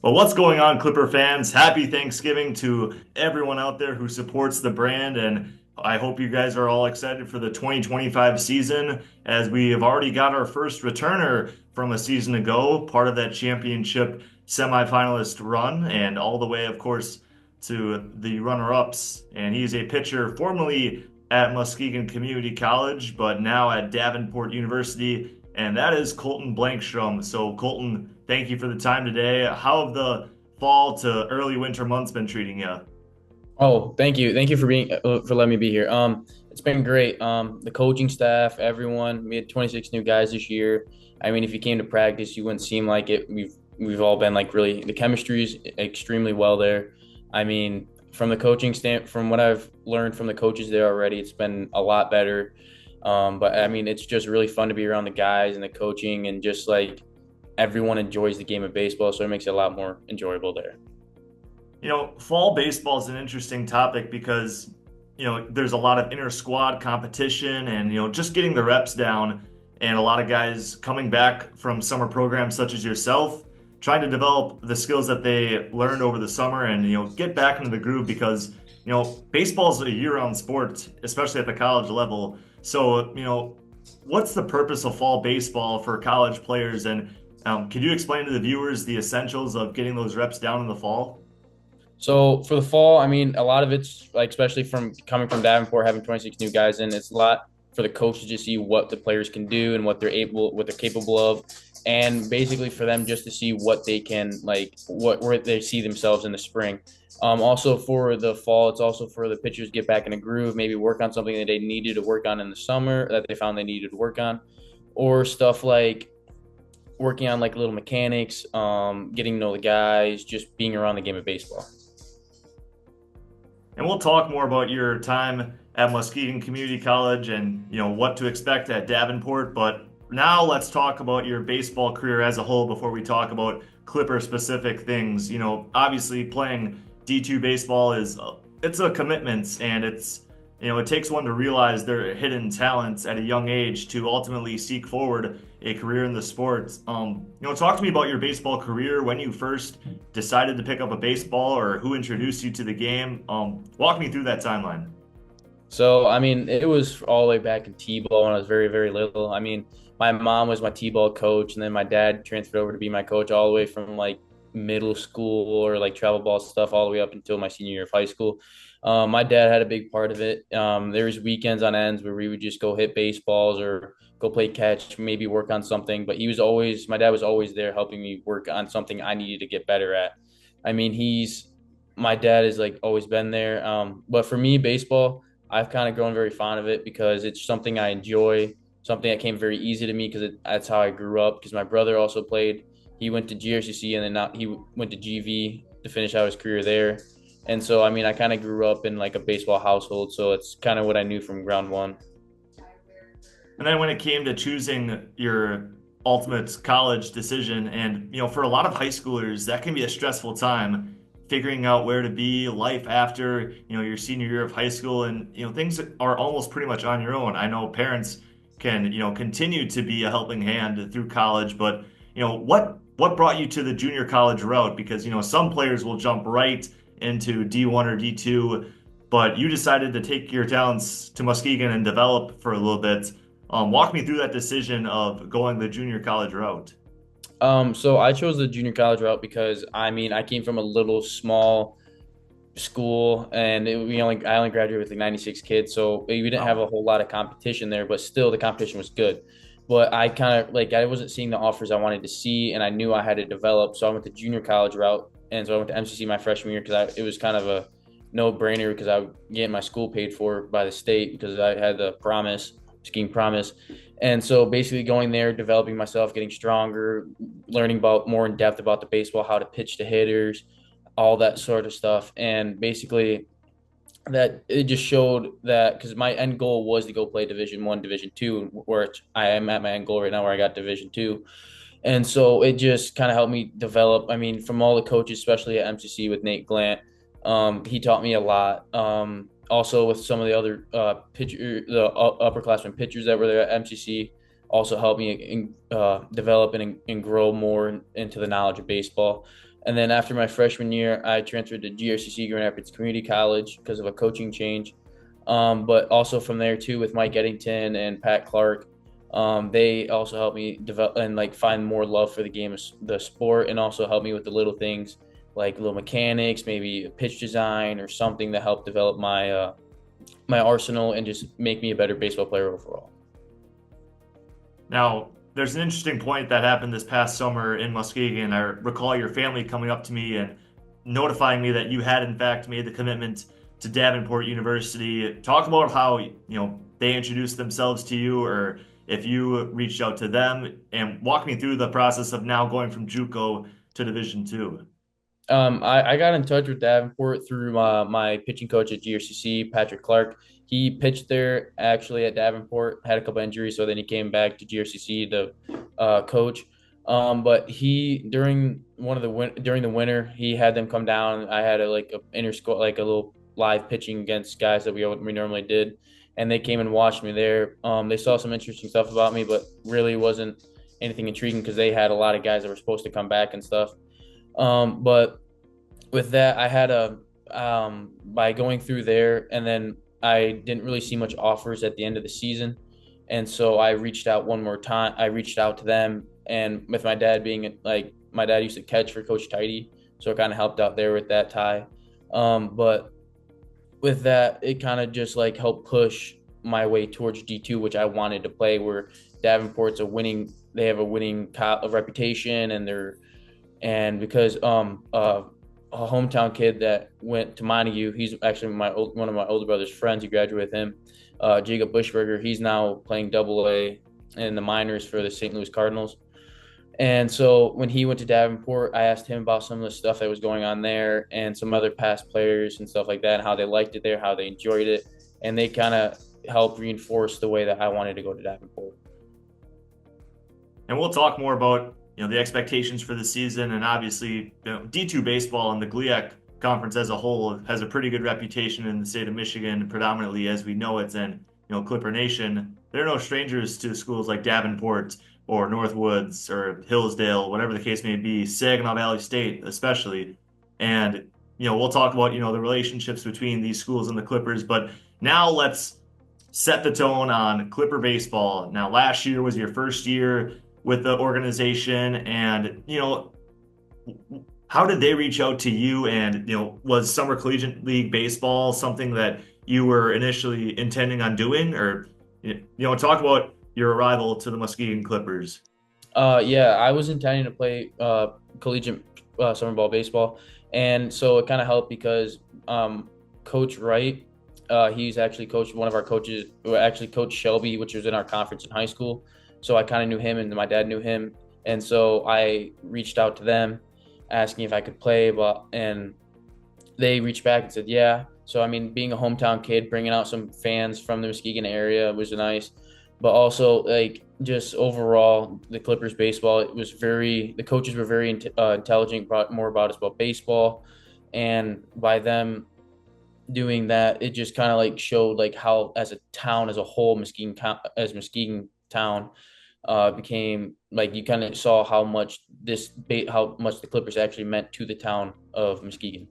Well, what's going on, Clipper fans? Happy Thanksgiving to everyone out there who supports the brand. And I hope you guys are all excited for the 2025 season, as we have already got our first returner from a season ago, part of that championship semifinalist run, and all the way, of course, to the runner-ups. And he's a pitcher formerly at Muskegon Community College, but now at Davenport University, and that is Colton Blankstrom. So, Colton, thank you for the time today. How have the fall to early winter months been treating you? Oh, thank you. Thank you for being for letting me be here. It's been great. The coaching staff, everyone. We had 26 new guys this year. I mean, if you came to practice, you wouldn't seem like it. We've all been like really the chemistry is extremely well there. I mean, from the coaching stand, from what I've learned from the coaches there already, it's been a lot better. But I mean, it's just really fun to be around the guys and the coaching and just like everyone enjoys the game of baseball, so it makes it a lot more enjoyable there. Fall baseball is an interesting topic because, there's a lot of inter squad competition and, just getting the reps down, and a lot of guys coming back from summer programs such as yourself, trying to develop the skills that they learned over the summer and, get back into the groove because, baseball is a year-round sport, especially at the college level. So, what's the purpose of fall baseball for college players? And could you explain to the viewers the essentials of getting those reps down in the fall? So for the fall, I mean, a lot of it's like, especially from coming from Davenport, having 26 new guys in, it's a lot for the coaches to see what the players can do and what they're capable of, and basically for them just to see what they can like, what where they see themselves in the spring. Also for the fall, it's also for the pitchers to get back in a groove, maybe work on something that they needed to work on in the summer that they found they needed to work on, or stuff like working on like little mechanics, getting to know the guys, just being around the game of baseball. And we'll talk more about your time at Muskegon Community College and, what to expect at Davenport. But now let's talk about your baseball career as a whole before we talk about Clipper specific things. Obviously playing D2 baseball it's a commitment, and it takes one to realize their hidden talents at a young age to ultimately seek forward a career in the sport. Talk to me about your baseball career, when you first decided to pick up a baseball, or who introduced you to the game. Walk me through that timeline. So, I mean, it was all the way back in T-ball when I was very, very little. I mean, my mom was my T-ball coach, and then my dad transferred over to be my coach all the way from like middle school or like travel ball stuff all the way up until my senior year of high school. My dad had a big part of it. There was weekends on ends where we would just go hit baseballs or go play catch, maybe work on something. But my dad was always there helping me work on something I needed to get better at. I mean, my dad has like always been there. But for me, baseball, I've kind of grown very fond of it because it's something I enjoy, something that came very easy to me because that's how I grew up. Because my brother also played. He went to GRCC and then now he went to GV to finish out his career there. And so, I mean, I kind of grew up in like a baseball household. So it's kind of what I knew from ground one. And then when it came to choosing your ultimate college decision, and for a lot of high schoolers, that can be a stressful time figuring out where to be, life after, your senior year of high school, and things are almost pretty much on your own. I know parents can, continue to be a helping hand through college, but what brought you to the junior college route? Because some players will jump right into D1 or D2, but you decided to take your talents to Muskegon and develop for a little bit. Walk me through that decision of going the junior college route. So I chose the junior college route because I mean I came from a little small school and I only graduated with like 96 kids, so we didn't have Wow. a whole lot of competition there, but still the competition was good. But I kind of like I wasn't seeing the offers I wanted to see, and I knew I had to develop, so I went the junior college route, and so I went to MCC my freshman year because it was kind of a no brainer because I would get my school paid for by the state because I had the skiing promise. And so basically going there, developing myself, getting stronger, learning about more in depth about the baseball, how to pitch to hitters, all that sort of stuff. And basically that it just showed that because my end goal was to go play Division 1, Division 2, where I am at my end goal right now where I got Division 2. And so it just kind of helped me develop. I mean, from all the coaches, especially at MCC with Nate Glant, he taught me a lot. Also with some of the other upperclassmen pitchers that were there at MCC, also helped me develop and grow more into the knowledge of baseball. And then after my freshman year, I transferred to GRCC Grand Rapids Community College because of a coaching change. But also from there too with Mike Eddington and Pat Clark, they also helped me develop and like find more love for the game of the sport, and also help me with the little things like little mechanics, maybe a pitch design or something to help develop my arsenal and just make me a better baseball player overall. Now, there's an interesting point that happened this past summer in Muskegon. I recall your family coming up to me and notifying me that you had, in fact, made the commitment to Davenport University. Talk about how, they introduced themselves to you, or if you reached out to them, and walk me through the process of now going from JUCO to Division Two. I got in touch with Davenport through my pitching coach at GRCC, Patrick Clark. He pitched there actually at Davenport, had a couple injuries, so then he came back to GRCC to coach. But he during the winter, he had them come down. I had a inter squad, like a little live pitching against guys that we normally did, and they came and watched me there. They saw some interesting stuff about me, but really wasn't anything intriguing because they had a lot of guys that were supposed to come back and stuff. But with that, I had by going through there, and then I didn't really see much offers at the end of the season. And so I reached out one more time. I reached out to them, and with my dad being like, my dad used to catch for Coach Tidy, so it kind of helped out there with that tie. But with that, it kind of just like helped push my way towards D2, which I wanted to play. Where Davenport's they have a winning reputation, and because a hometown kid that went to Montague, he's actually one of my older brother's friends. He graduated with him, Jacob Bushberger. He's now playing Double A in the minors for the St. Louis Cardinals. And so when he went to Davenport, I asked him about some of the stuff that was going on there and some other past players and stuff like that, and how they liked it there, how they enjoyed it, and they kind of helped reinforce the way that I wanted to go to Davenport. And we'll talk more about the expectations for the season, and obviously D2 baseball and the GLIAC conference as a whole has a pretty good reputation in the state of Michigan, predominantly as we know it. And Clipper Nation, they're no strangers to schools like Davenport or Northwoods or Hillsdale, whatever the case may be, Saginaw Valley State especially. And we'll talk about the relationships between these schools and the Clippers. But now let's set the tone on Clipper baseball. Now, last year was your first year with the organization, and how did they reach out to you? And was Summer Collegiate League baseball something that you were initially intending on doing, or talk about your arrival to the Muskegon Clippers? Yeah, I was intending to play collegiate summer ball baseball, and so it kind of helped because Coach Wright, he's actually coached one of our coaches, who actually coached Shelby, which was in our conference in high school. So I kind of knew him, and my dad knew him, and so I reached out to them, asking if I could play, and they reached back and said yeah. So I mean, being a hometown kid, bringing out some fans from the Muskegon area was nice, but also like just overall the Clippers baseball, the coaches were very intelligent, brought more about us about baseball, and by them doing that, it just kind of like showed like how as a town as a whole, Muskegon town became like, you kind of saw how much the Clippers actually meant to the town of Muskegon.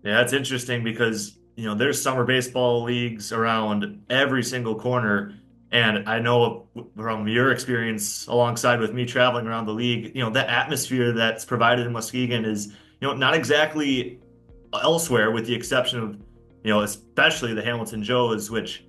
Yeah, that's interesting because there's summer baseball leagues around every single corner, and I know from your experience alongside with me traveling around the league, the atmosphere that's provided in Muskegon is not exactly elsewhere, with the exception of especially the Hamilton Joes, which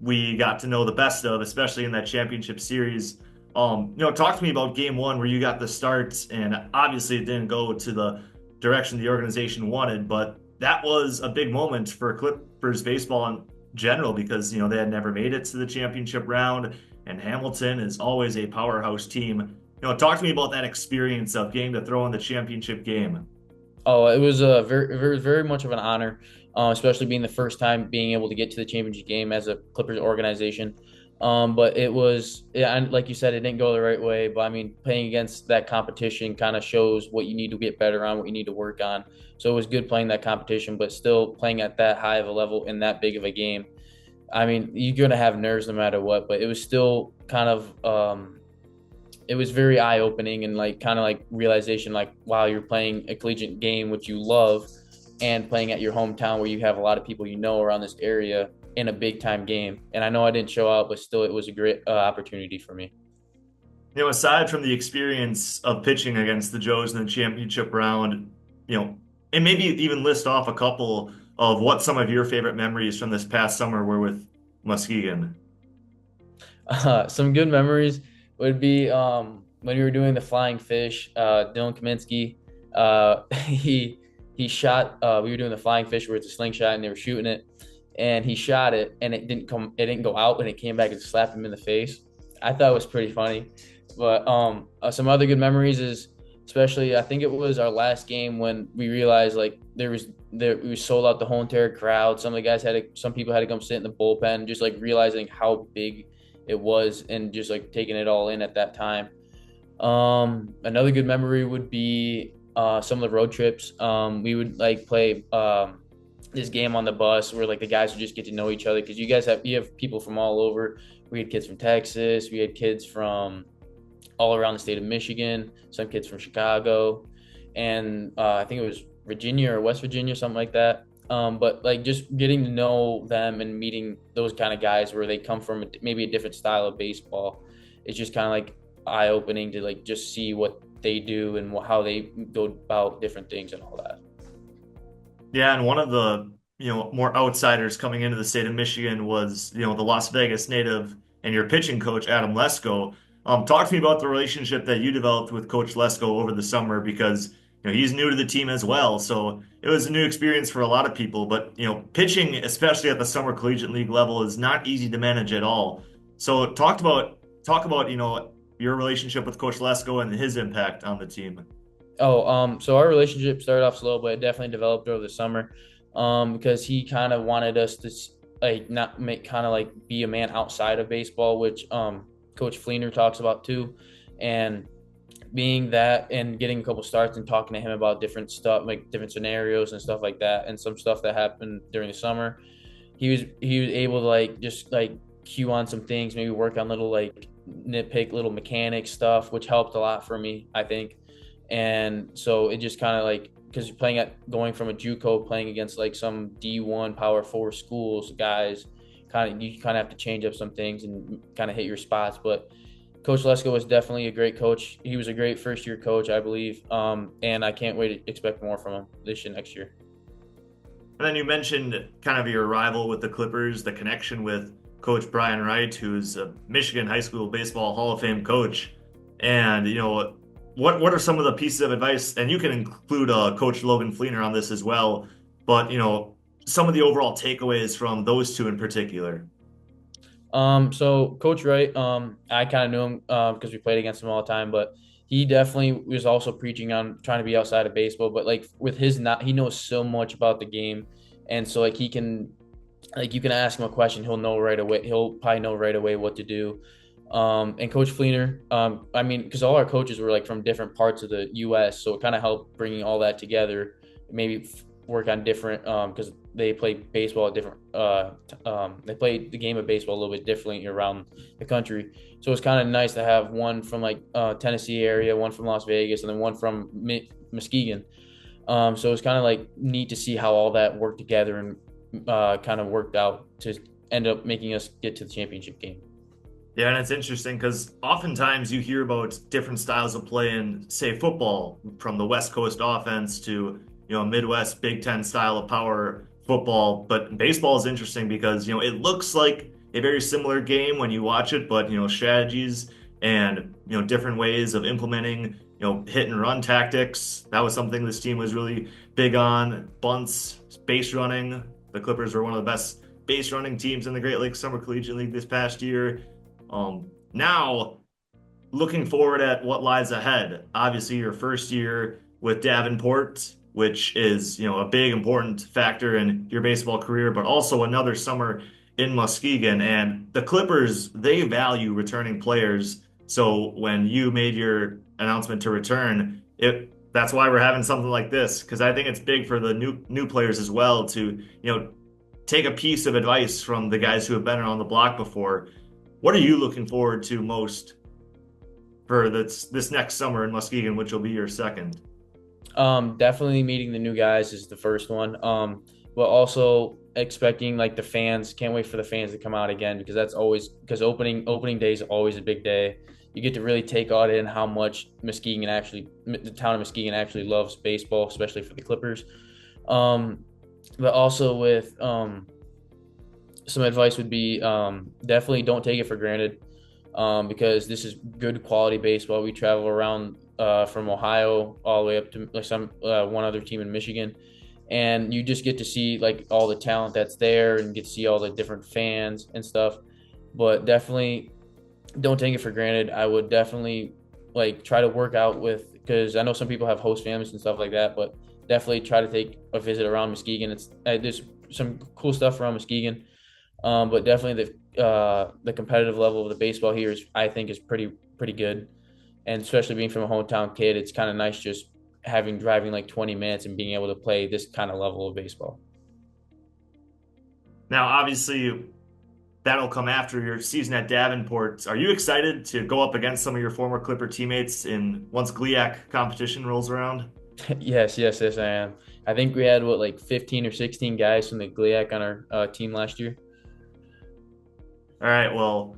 we got to know the best of, especially in that championship series. Talk to me about game one where you got the starts, and obviously it didn't go to the direction the organization wanted, but that was a big moment for Clippers baseball in general because, they had never made it to the championship round, and Hamilton is always a powerhouse team. Talk to me about that experience of getting to throw in the championship game. Oh, it was a very much of an honor, especially being the first time being able to get to the championship game as a Clippers organization. But it was, yeah, and like you said, it didn't go the right way. But I mean, playing against that competition kind of shows what you need to get better on, what you need to work on. So it was good playing that competition, but still playing at that high of a level in that big of a game. I mean, you're gonna have nerves no matter what, but it was still kind of it was very eye opening and like kind of like realization like wow, you're playing a collegiate game which you love and playing at your hometown where you have a lot of people around this area in a big time game. And I know I didn't show out, but still it was a great opportunity for me. Aside from the experience of pitching against the Joes in the championship round, you know, and maybe even list off a couple of what some of your favorite memories from this past summer were with Muskegon. Some good memories would be when we were doing the flying fish. Dylan Kaminsky, he shot. We were doing the flying fish where it's a slingshot, and they were shooting it, and he shot it, and it didn't come. It didn't go out, and it came back and slapped him in the face. I thought it was pretty funny. But some other good memories is especially I think it was our last game when we realized like we sold out the whole entire crowd. Some people had to come sit in the bullpen, just like realizing how big it was and just like taking it all in at that time. Another good memory would be some of the road trips. We would like play this game on the bus where like the guys would just get to know each other because you have people from all over. We had kids from Texas, we had kids from all around the state of Michigan, some kids from Chicago, and I think it was Virginia or West Virginia, something like that. But like just getting to know them and meeting those kind of guys where they come from maybe a different style of baseball, it's just kind of like eye opening to like just see what they do and how they go about different things and all that. Yeah, and one of the, more outsiders coming into the state of Michigan was, the Las Vegas native and your pitching coach, Adam Lesko. Talk to me about the relationship that you developed with Coach Lesko over the summer because, he's new to the team as well. So it was a new experience for a lot of people. But, pitching, especially at the Summer Collegiate League level, is not easy to manage at all. So talk about, your relationship with Coach Lesko and his impact on the team. So our relationship started off slow, but it definitely developed over the summer. Because he kind of wanted us to like not make kind of like be a man outside of baseball, which Coach Fleener talks about too, and being that and getting a couple starts and talking to him about different stuff, like different scenarios and stuff like that, and some stuff that happened during the summer. He was able to like just like cue on some things, maybe work on little like nitpick little mechanic stuff, which helped a lot for me, I think. And so it just kind of like because you're going from a JUCO playing against like some D1 Power Four schools, guys, you kind of have to change up some things and kind of hit your spots. But Coach Lesko was definitely a great coach. He was a great first year coach, I believe, and I can't wait to expect more from him this year, next year. And then you mentioned kind of your rival with the Clippers, the connection with Coach Brian Wright, who's a Michigan High School Baseball Hall of Fame coach. And, what are some of the pieces of advice? And you can include Coach Logan Fleener on this as well. But, some of the overall takeaways from those two in particular. So Coach Wright, I kind of knew him because we played against him all the time, but he definitely was also preaching on trying to be outside of baseball. But like with his not, he knows so much about the game, and so like he can, like you can ask him a question, he'll know right away. He'll probably know right away what to do. And Coach Fleener, I mean, because all our coaches were like from different parts of the U.S., so it kind of helped bringing all that together. Maybe work on different because they play baseball at different. They play the game of baseball a little bit differently around the country. So it's kind of nice to have one from like Tennessee area, one from Las Vegas, and then one from Muskegon. So it's kind of like neat to see how all that worked together and kind of worked out to end up making us get to the championship game. Yeah, and it's interesting because oftentimes you hear about different styles of play in, say, football, from the West Coast offense to, Midwest Big Ten style of power football. But baseball is interesting because, it looks like a very similar game when you watch it, but, strategies and, different ways of implementing, hit and run tactics. That was something this team was really big on. Bunts, base running. The Clippers were one of the best base running teams in the Great Lakes Summer Collegiate League this past year. Now, looking forward at what lies ahead, obviously your first year with Davenport, which is, a big important factor in your baseball career, but also another summer in Muskegon. And the Clippers, they value returning players. So when you made your announcement to return, that's why we're having something like this, because I think it's big for the new players as well to, take a piece of advice from the guys who have been around the block before. What are you looking forward to most? for this next summer in Muskegon, which will be your second? Definitely meeting the new guys is the first one. But also expecting like the fans. Can't wait for the fans to come out again because that's always because opening day is always a big day. You get to really take on in how much the town of Muskegon actually loves baseball, especially for the Clippers. Um, but also with some advice would be definitely don't take it for granted because this is good quality baseball. We travel around from Ohio all the way up to like some one other team in Michigan, and you just get to see like all the talent that's there and get to see all the different fans and stuff. But definitely don't take it for granted. I would definitely like try to work out with because I know some people have host families and stuff like that, but definitely try to take a visit around Muskegon. It's there's some cool stuff around Muskegon, but definitely the competitive level of the baseball here is I think is pretty good, and especially being from a hometown kid, it's kind of nice just having driving like 20 minutes and being able to play this kind of level of baseball. Now, obviously, that'll come after your season at Davenport. Are you excited to go up against some of your former Clipper teammates in once GLIAC competition rolls around? Yes, I am. I think we had what like 15 or 16 guys from the GLIAC on our team last year. All right, well,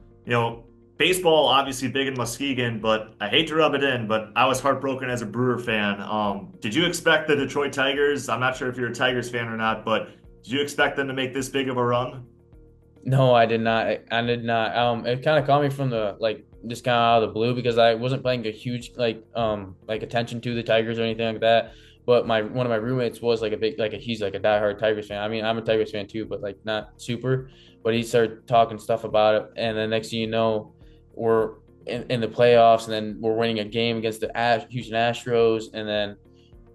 baseball obviously big in Muskegon, but I hate to rub it in, but I was heartbroken as a Brewer fan. Did you expect the Detroit Tigers? I'm not sure if you're a Tigers fan or not, but did you expect them to make this big of a run? No, I did not. I did not. It kind of caught me from the like just kind of out of the blue because I wasn't paying a huge like attention to the Tigers or anything like that. But my one of my roommates was like a big he's like a diehard Tigers fan. I mean, I'm a Tigers fan too, but like not super. But he started talking stuff about it, and then next thing you know, we're in the playoffs, and then we're winning a game against the Houston Astros, and then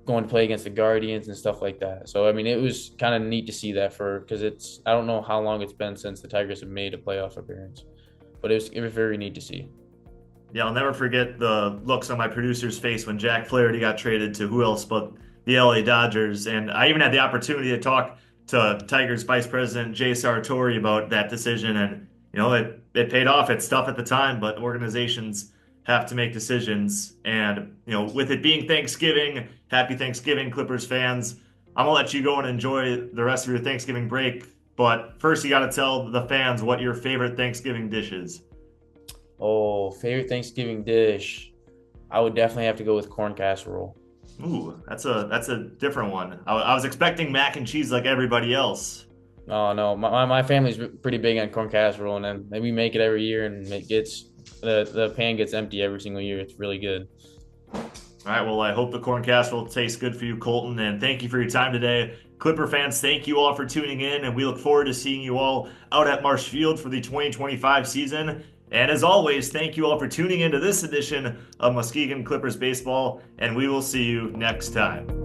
going to play against the Guardians and stuff like that. So I mean, it was kind of neat to see that for because it's I don't know how long it's been since the Tigers have made a playoff appearance, but it was very neat to see. Yeah, I'll never forget the looks on my producer's face when Jack Flaherty got traded to who else but the LA Dodgers. And I even had the opportunity to talk to Tigers Vice President Jay Sartori about that decision. And, it paid off. It's tough at the time, but organizations have to make decisions. And, with it being Thanksgiving, happy Thanksgiving, Clippers fans. I'm going to let you go and enjoy the rest of your Thanksgiving break. But first, you got to tell the fans what your favorite Thanksgiving dish is. Oh, favorite Thanksgiving dish? I would definitely have to go with corn casserole. Ooh, that's a different one. I was expecting mac and cheese like everybody else. Oh no, my family's pretty big on corn casserole, and then we make it every year, and it gets the pan gets empty every single year. It's really good. All right, well, I hope the corn casserole tastes good for you, Colton, and thank you for your time today. Clipper fans, thank you all for tuning in, and we look forward to seeing you all out at Marsh Field for the 2025 season. And as always, thank you all for tuning into this edition of Muskegon Clippers Baseball, and we will see you next time.